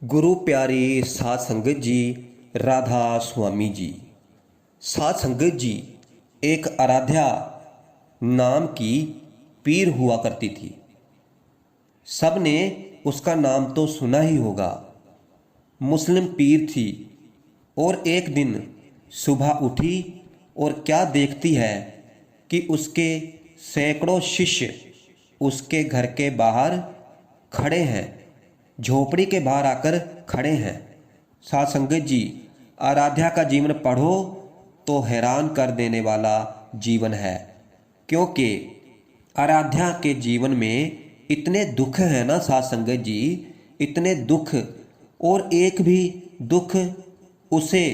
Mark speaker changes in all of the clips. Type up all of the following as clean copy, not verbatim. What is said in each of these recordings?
Speaker 1: गुरु प्यारी साध संगत जी, राधा स्वामी जी। साध संगत जी, एक आराध्या नाम की पीर हुआ करती थी। सबने उसका नाम तो सुना ही होगा। मुस्लिम पीर थी और एक दिन सुबह उठी और क्या देखती है कि उसके सैकड़ों शिष्य उसके घर के बाहर खड़े हैं, झोपड़ी के बाहर आकर खड़े हैं। साध संगत जी, आराध्या का जीवन पढ़ो तो हैरान कर देने वाला जीवन है, क्योंकि आराध्या के जीवन में इतने दुख हैं ना साध संगत जी, इतने दुख, और एक भी दुख उसे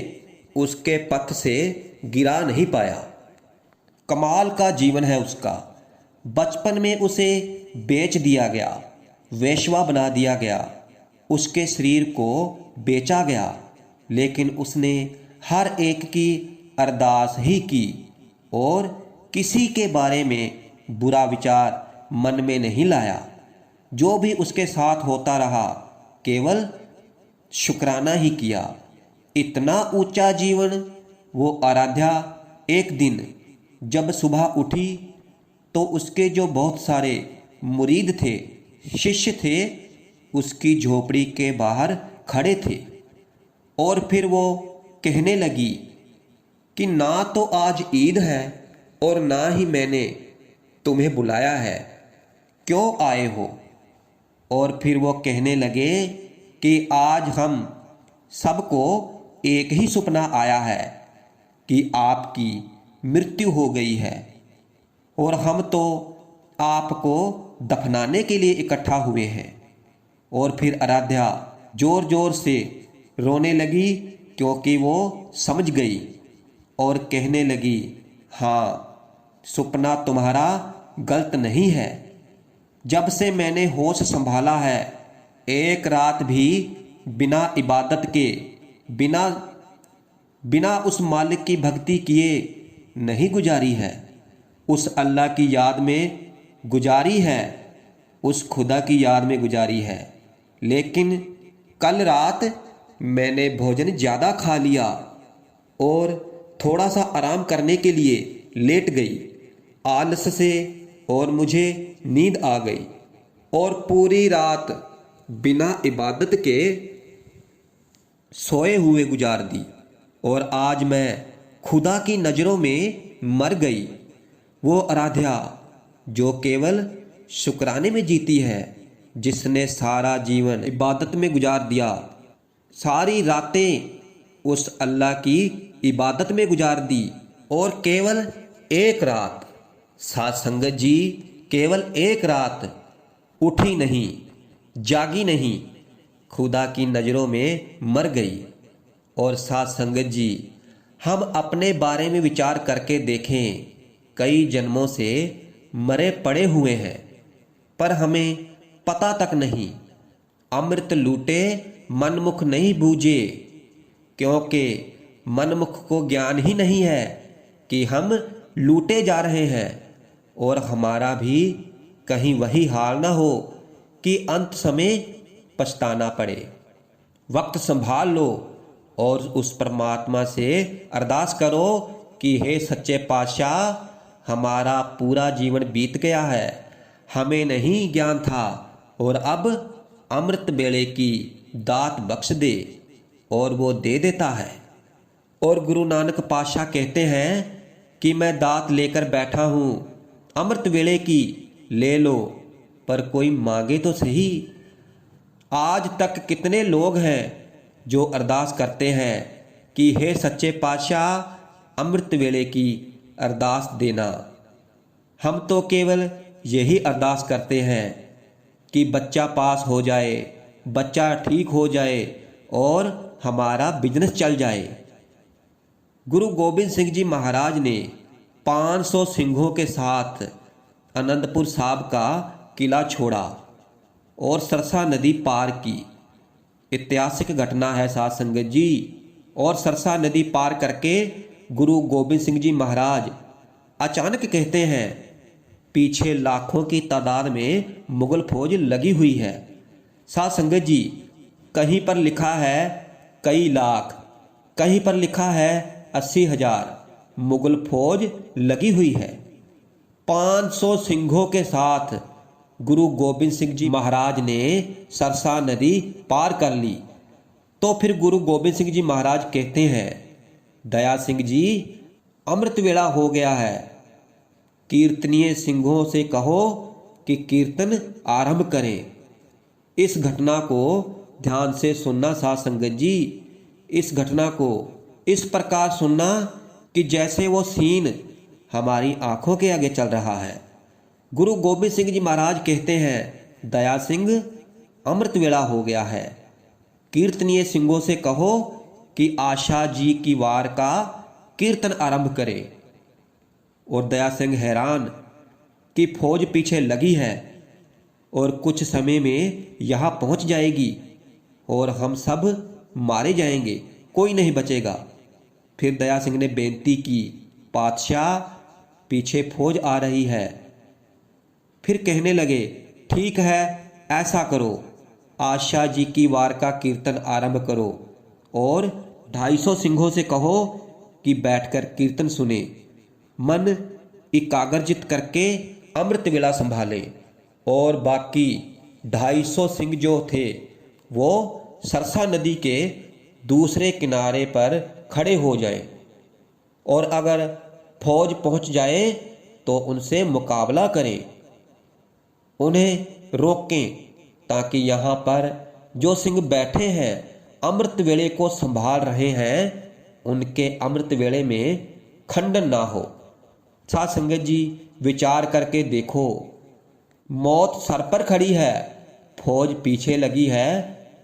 Speaker 1: उसके पथ से गिरा नहीं पाया। कमाल का जीवन है उसका। बचपन में उसे बेच दिया गया, वेश्या बना दिया गया, उसके शरीर को बेचा गया, लेकिन उसने हर एक की अरदास ही की और किसी के बारे में बुरा विचार मन में नहीं लाया। जो भी उसके साथ होता रहा केवल शुक्राना ही किया। इतना ऊंचा जीवन वो आराध्या एक दिन जब सुबह उठी तो उसके जो बहुत सारे मुरीद थे, शिष्य थे, उसकी झोपड़ी के बाहर खड़े थे। और फिर वो कहने लगी कि ना तो आज ईद है और ना ही मैंने तुम्हें बुलाया है, क्यों आए हो? और फिर वो कहने लगे कि आज हम सबको एक ही सपना आया है कि आपकी मृत्यु हो गई है और हम तो आपको दफनाने के लिए इकट्ठा हुए हैं। और फिर आराध्या जोर जोर से रोने लगी, क्योंकि वो समझ गई और कहने लगी, हाँ, सपना तुम्हारा गलत नहीं है। जब से मैंने होश संभाला है, एक रात भी बिना इबादत के, बिना उस मालिक की भक्ति किए नहीं गुजारी है। उस अल्लाह की याद में गुजारी है, उस खुदा की याद में गुजारी है। लेकिन कल रात मैंने भोजन ज़्यादा खा लिया और थोड़ा सा आराम करने के लिए लेट गई आलस से, और मुझे नींद आ गई और पूरी रात बिना इबादत के सोए हुए गुजार दी, और आज मैं खुदा की नज़रों में मर गई। वो आराध्या जो केवल शुक्राने में जीती है, जिसने सारा जीवन इबादत में गुजार दिया, सारी रातें उस अल्लाह की इबादत में गुजार दी, और केवल एक रात, साध संगत जी, केवल एक रात उठी नहीं, जागी नहीं, खुदा की नज़रों में मर गई। और साध संगत जी, हम अपने बारे में विचार करके देखें, कई जन्मों से मरे पड़े हुए हैं, पर हमें पता तक नहीं। अमृत लूटे मनमुख नहीं बूझे, क्योंकि मनमुख को ज्ञान ही नहीं है कि हम लूटे जा रहे हैं, और हमारा भी कहीं वही हाल ना हो कि अंत समय पछताना पड़े। वक्त संभाल लो और उस परमात्मा से अरदास करो कि हे सच्चे पातशाह, हमारा पूरा जीवन बीत गया है, हमें नहीं ज्ञान था, और अब अमृत वेले की दात बख्श दे। और वो दे देता है। और गुरु नानक पातशाह कहते हैं कि मैं दात लेकर बैठा हूँ, अमृत वेले की ले लो, पर कोई मांगे तो सही। आज तक कितने लोग हैं जो अरदास करते हैं कि हे सच्चे पातशाह, अमृत वेले की अरदास देना। हम तो केवल यही अरदास करते हैं कि बच्चा पास हो जाए, बच्चा ठीक हो जाए और हमारा बिजनेस चल जाए। गुरु गोबिंद सिंह जी महाराज ने 500 सिंहों के साथ आनंदपुर साहब का किला छोड़ा और सरसा नदी पार की। ऐतिहासिक घटना है साध संगत जी। और सरसा नदी पार करके गुरु गोबिंद सिंह जी महाराज अचानक कहते हैं, पीछे लाखों की तादाद में मुगल फौज लगी हुई है। साध संगत जी, कहीं पर लिखा है कई लाख, कहीं पर लिखा है 80,000 मुगल फौज लगी हुई है। 500 सिंहों के साथ गुरु गोबिंद सिंह जी महाराज ने सरसा नदी पार कर ली। तो फिर गुरु गोबिंद सिंह जी महाराज कहते हैं, दया सिंह जी अमृत वेला हो गया है, कीर्तनीय सिंहों से कहो कि कीर्तन आरंभ करें। इस घटना को ध्यान से सुनना साध संगत जी, इस घटना को इस प्रकार सुनना कि जैसे वो सीन हमारी आंखों के आगे चल रहा है। गुरु गोबिंद सिंह जी महाराज कहते हैं, दया सिंह अमृत वेला हो गया है, कीर्तनीय सिंहों से कहो कि आशा जी की वार का कीर्तन आरंभ करे। और दया सिंह हैरान कि फौज पीछे लगी है और कुछ समय में यहाँ पहुँच जाएगी और हम सब मारे जाएंगे, कोई नहीं बचेगा। फिर दया सिंह ने बेनती की, पातशाह पीछे फौज आ रही है। फिर कहने लगे, ठीक है ऐसा करो, आशा जी की वार का कीर्तन आरंभ करो और 250 सिंहों से कहो कि बैठकर कीर्तन सुने, मन एकाग्रजित करके अमृत वेला संभाले। और बाकी 250 सिंह जो थे वो सरसा नदी के दूसरे किनारे पर खड़े हो जाए और अगर फौज पहुंच जाए तो उनसे मुकाबला करें, उन्हें रोकें, ताकि यहाँ पर जो सिंह बैठे हैं अमृत वेले को संभाल रहे हैं उनके अमृत वेले में खंडन ना हो। साध संगत जी विचार करके देखो, मौत सर पर खड़ी है, फौज पीछे लगी है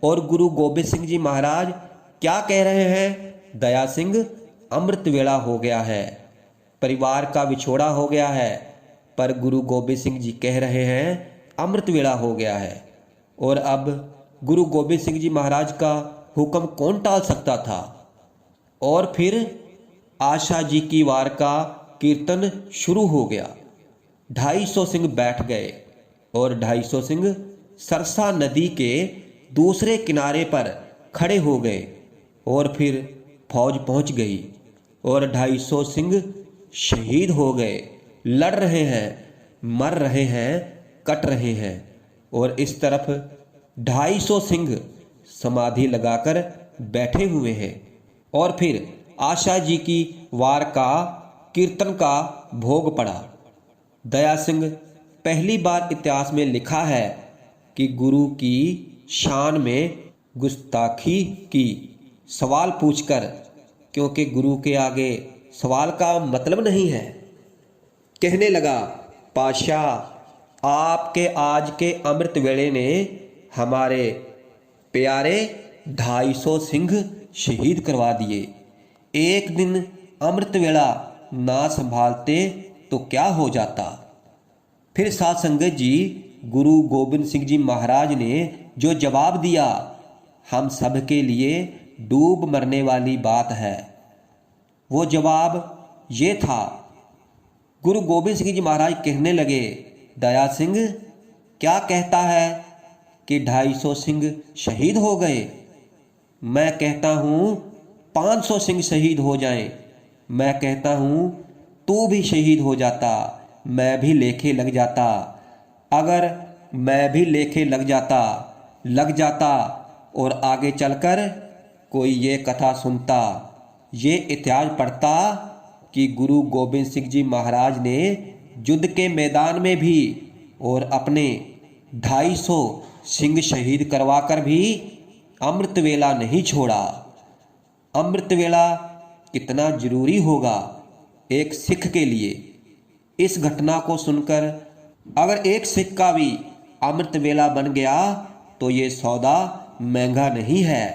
Speaker 1: और गुरु गोबिंद सिंह जी महाराज क्या कह रहे हैं, दया सिंह अमृत वेला हो गया है, परिवार का विछोड़ा हो गया है। पर गुरु गोबिंद सिंह जी कह रहे हैं अमृत वेला हो गया है। और अब गुरु गोबिंद सिंह जी महाराज का हुक्म कौन टाल सकता था। और फिर आशा जी की वार का कीर्तन शुरू हो गया। 250 सिंह बैठ गए और 250 सिंह सरसा नदी के दूसरे किनारे पर खड़े हो गए। और फिर फौज पहुंच गई और 250 सिंह शहीद हो गए, लड़ रहे हैं, मर रहे हैं, कट रहे हैं। और इस तरफ 250 सिंह समाधि लगाकर बैठे हुए हैं। और फिर आशा जी की वार का कीर्तन का भोग पड़ा। दया सिंह पहली बार इतिहास में लिखा है कि गुरु की शान में गुस्ताखी की, सवाल पूछकर, क्योंकि गुरु के आगे सवाल का मतलब नहीं है। कहने लगा, पातशाह आपके आज के अमृत वेले ने हमारे प्यारे 250 सिंह शहीद करवा दिए। एक दिन अमृत वेला ना संभालते तो क्या हो जाता। फिर साध संगत जी गुरु गोबिंद सिंह जी महाराज ने जो जवाब दिया, हम सब के लिए डूब मरने वाली बात है। वो जवाब ये था, गुरु गोबिंद सिंह जी महाराज कहने लगे, दया सिंह क्या कहता है कि 250 सिंह शहीद हो गए। मैं कहता हूँ 500 सिंह शहीद हो जाएं। मैं कहता हूँ तू भी शहीद हो जाता, मैं भी लेखे लग जाता। अगर मैं भी लेखे लग जाता और आगे चलकर कोई ये कथा सुनता, ये इतिहास पढ़ता कि गुरु गोबिंद सिंह जी महाराज ने युद्ध के मैदान में भी और अपने 250 सिंह शहीद करवाकर भी अमृत वेला नहीं छोड़ा। अमृत वेला कितना जरूरी होगा एक सिख के लिए। इस घटना को सुनकर अगर एक सिख का भी अमृत वेला बन गया तो ये सौदा महंगा नहीं है,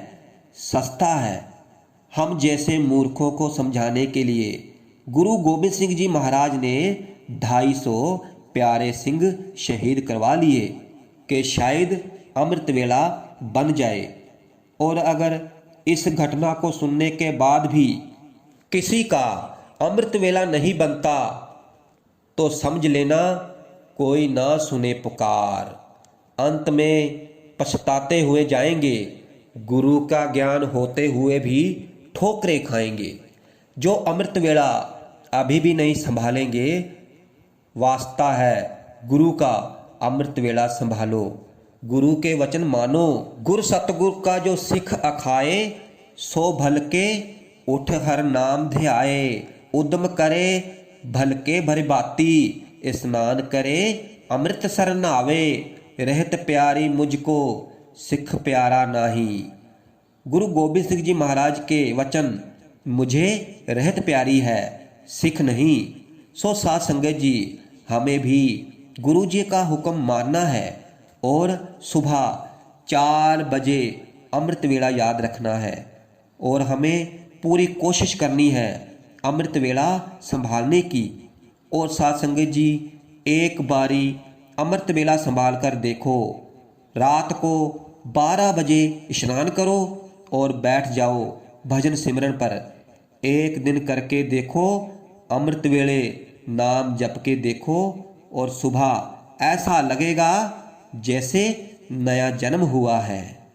Speaker 1: सस्ता है। हम जैसे मूर्खों को समझाने के लिए गुरु गोबिंद सिंह जी महाराज ने 250 प्यारे सिंह शहीद करवा लिए कि शायद अमृत वेला बन जाए। और अगर इस घटना को सुनने के बाद भी किसी का अमृत वेला नहीं बनता तो समझ लेना कोई ना सुने पुकार, अंत में पछताते हुए जाएंगे। गुरु का ज्ञान होते हुए भी ठोकरें खाएंगे। जो अमृत वेला अभी भी नहीं संभालेंगे, वास्ता है गुरु का अमृत वेला संभालो। गुरु के वचन मानो। गुर सतगुर का जो सिख अखाए, सो भल के उठ हर नाम ध्याए। उद्यम करे भल के भर बाती, स्नान करे अमृत सर नावे। रहत प्यारी मुझको सिख प्यारा नाही। गुरु गोबिंद सिंह जी महाराज के वचन मुझे रहत प्यारी है, सिख नहीं। सो साध संगत जी, हमें भी गुरु जी का हुक्म मानना है और सुबह 4 बजे अमृत वेला याद रखना है और हमें पूरी कोशिश करनी है अमृत वेला संभालने की। और साध संगत जी, एक बारी अमृत वेला संभाल कर देखो। रात को 12 बजे स्नान करो और बैठ जाओ भजन सिमरन पर। एक दिन करके देखो, अमृत वेले नाम जप के देखो और सुबह ऐसा लगेगा जैसे नया जन्म हुआ है।